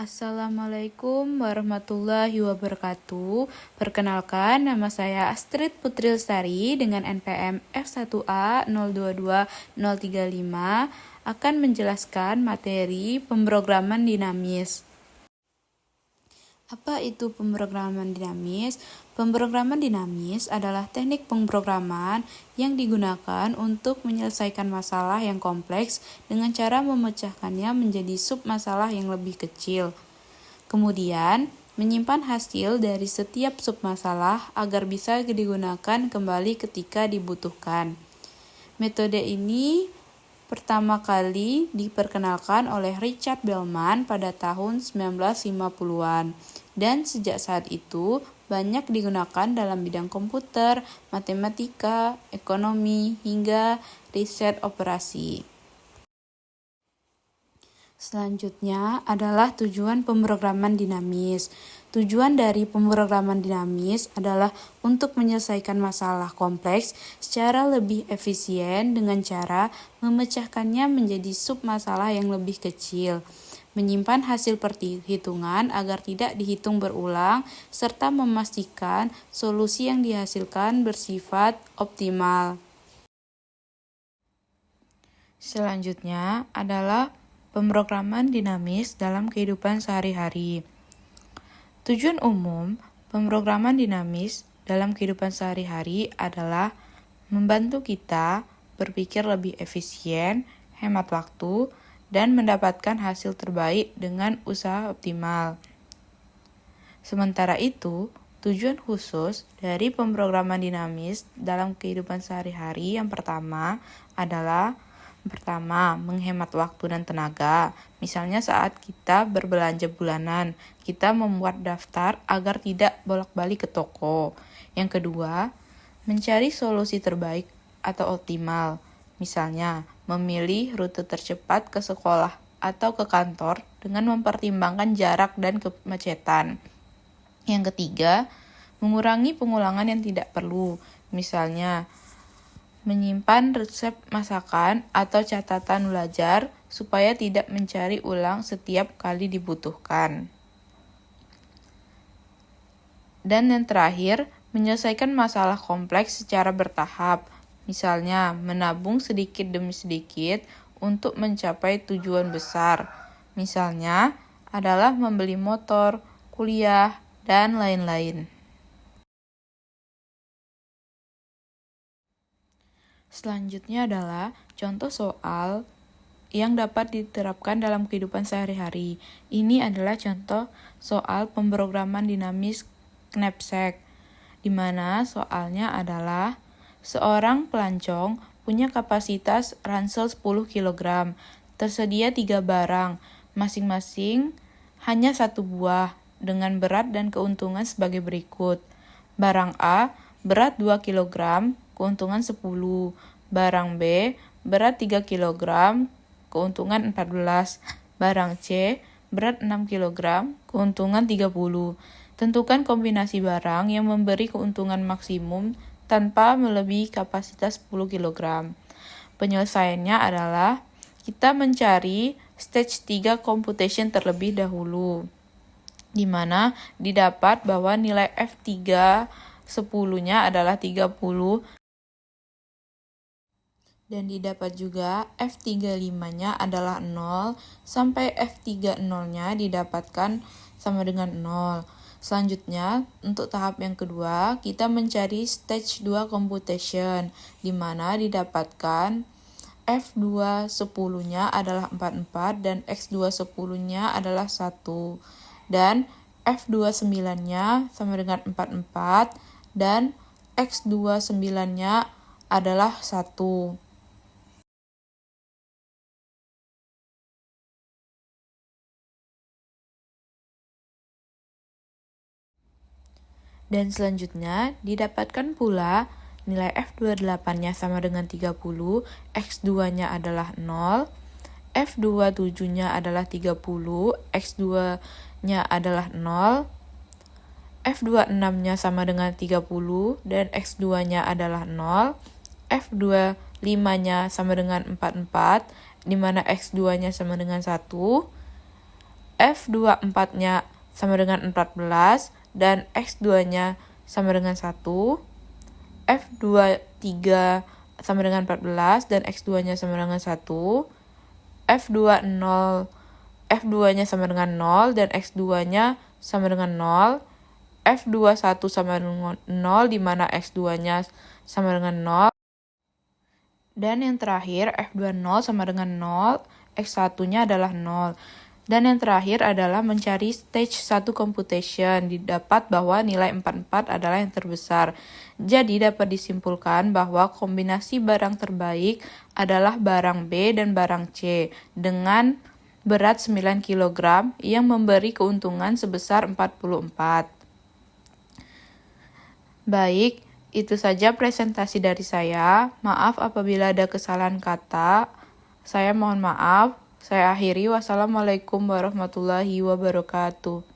Assalamualaikum warahmatullahi wabarakatuh. Perkenalkan, nama saya Astrid Putri Lestari dengan NPM F1A022035 akan menjelaskan materi pemrograman dinamis. Apa itu pemrograman dinamis? Pemrograman dinamis adalah teknik pemrograman yang digunakan untuk menyelesaikan masalah yang kompleks dengan cara memecahkannya menjadi sub-masalah yang lebih kecil. Kemudian, menyimpan hasil dari setiap sub-masalah agar bisa digunakan kembali ketika dibutuhkan. Metode ini pertama kali diperkenalkan oleh Richard Bellman pada tahun 1950-an. Dan sejak saat itu banyak digunakan dalam bidang komputer, matematika, ekonomi, hingga riset operasi. Selanjutnya adalah tujuan pemrograman dinamis. Tujuan dari pemrograman dinamis adalah untuk menyelesaikan masalah kompleks secara lebih efisien dengan cara memecahkannya menjadi sub-masalah yang lebih kecil, menyimpan hasil perhitungan agar tidak dihitung berulang, serta memastikan solusi yang dihasilkan bersifat optimal. Selanjutnya adalah pemrograman dinamis dalam kehidupan sehari-hari. Tujuan umum pemrograman dinamis dalam kehidupan sehari-hari adalah membantu kita berpikir lebih efisien, hemat waktu, dan mendapatkan hasil terbaik dengan usaha optimal. Sementara itu, tujuan khusus dari pemrograman dinamis dalam kehidupan sehari-hari yang pertama adalah menghemat waktu dan tenaga. Misalnya saat kita berbelanja bulanan, kita membuat daftar agar tidak bolak-balik ke toko. Yang kedua, mencari solusi terbaik atau optimal. Misalnya, memilih rute tercepat ke sekolah atau ke kantor dengan mempertimbangkan jarak dan kemacetan. Yang ketiga, mengurangi pengulangan yang tidak perlu. Misalnya, menyimpan resep masakan atau catatan belajar supaya tidak mencari ulang setiap kali dibutuhkan. Dan yang terakhir, menyelesaikan masalah kompleks secara bertahap. Misalnya, menabung sedikit demi sedikit untuk mencapai tujuan besar. Misalnya, adalah membeli motor, kuliah, dan lain-lain. Selanjutnya adalah contoh soal yang dapat diterapkan dalam kehidupan sehari-hari. Ini adalah contoh soal pemrograman dinamis knapsack, di mana soalnya adalah seorang pelancong punya kapasitas ransel 10 kg, tersedia 3 barang, masing-masing hanya 1 buah, dengan berat dan keuntungan sebagai berikut. Barang A, berat 2 kg, keuntungan 10. Barang B, berat 3 kg, keuntungan 14. Barang C, berat 6 kg, keuntungan 30. Tentukan kombinasi barang yang memberi keuntungan maksimum tanpa melebihi kapasitas 10 kg. Penyelesaiannya adalah kita mencari stage 3 computation terlebih dahulu, di mana didapat bahwa nilai F3 10-nya adalah 30 dan didapat juga F35-nya adalah 0 sampai F30-nya didapatkan sama dengan 0. Selanjutnya, untuk tahap yang kedua, kita mencari stage 2 computation, di mana didapatkan F2 10-nya adalah 44 dan X2 10-nya adalah 1. Dan F2 9-nya sama dengan 44 dan X2 9-nya adalah 1. Dan selanjutnya didapatkan pula nilai F28-nya sama dengan 30, X2-nya adalah 0, F27-nya adalah 30, X2-nya adalah 0, F26-nya sama dengan 30 dan X2-nya adalah 0, F25-nya sama dengan 44, di mana X2-nya sama dengan 1, F24-nya sama dengan 14, dan X2-nya sama dengan 1. F23 sama dengan 14, dan X2-nya sama dengan 1. F2nya sama dengan 0, dan X2-nya sama dengan 0. F21 sama dengan 0, di mana X2-nya sama dengan 0. Dan yang terakhir, F20 sama dengan 0, X1-nya adalah 0. Dan yang terakhir adalah mencari stage 1 computation. Didapat bahwa nilai 44 adalah yang terbesar. Jadi dapat disimpulkan bahwa kombinasi barang terbaik adalah barang B dan barang C dengan berat 9 kg yang memberi keuntungan sebesar 44. Baik, itu saja presentasi dari saya. Maaf apabila ada kesalahan kata. Saya mohon maaf. Saya akhiri. Wassalamualaikum warahmatullahi wabarakatuh.